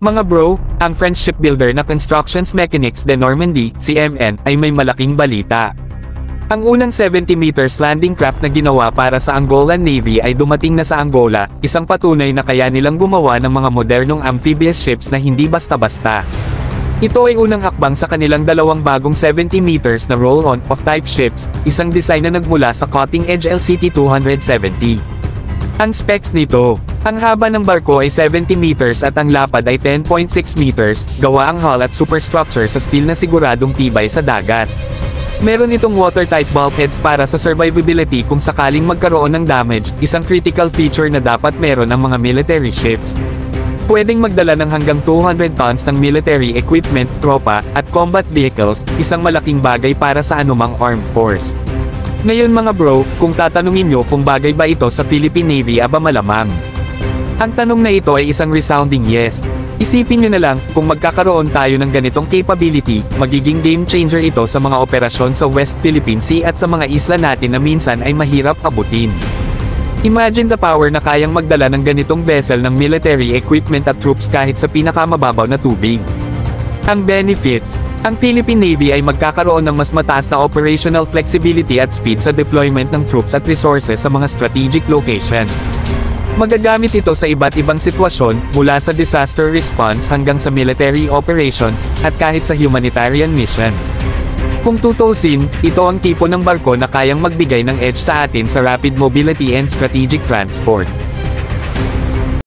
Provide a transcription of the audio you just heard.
Mga bro, ang French shipbuilder na Constructions Mécaniques de Normandie, CMN, ay may malaking balita. Ang unang 70 meters landing craft na ginawa para sa Angolan Navy ay dumating na sa Angola, isang patunay na kaya nilang gumawa ng mga modernong amphibious ships na hindi basta-basta. Ito ay unang hakbang sa kanilang dalawang bagong 70 meters na roll-on of type ships, isang design na nagmula sa cutting-edge LCT-270. Ang specs nito, ang haba ng barko ay 70 meters at ang lapad ay 10.6 meters, gawa ang hull at superstructure sa steel na siguradong tibay sa dagat. Meron itong watertight bulkheads para sa survivability kung sakaling magkaroon ng damage, isang critical feature na dapat meron ang mga military ships. Pwedeng magdala ng hanggang 200 tons ng military equipment, tropa, at combat vehicles, isang malaking bagay para sa anumang armed force. Ngayon mga bro, kung tatanungin nyo kung bagay ba ito sa Philippine Navy aba malamang. Ang tanong na ito ay isang resounding yes. Isipin nyo na lang, kung magkakaroon tayo ng ganitong capability, magiging game changer ito sa mga operasyon sa West Philippine Sea at sa mga isla natin na minsan ay mahirap abutin. Imagine the power na kayang magdala ng ganitong vessel ng military equipment at troops kahit sa pinakamababaw na tubig. Ang benefits, ang Philippine Navy ay magkakaroon ng mas mataas na operational flexibility at speed sa deployment ng troops at resources sa mga strategic locations. Magagamit ito sa iba't ibang sitwasyon, mula sa disaster response hanggang sa military operations, at kahit sa humanitarian missions. Kung tutusin, ito ang tipo ng barko na kayang magbigay ng edge sa atin sa rapid mobility and strategic transport.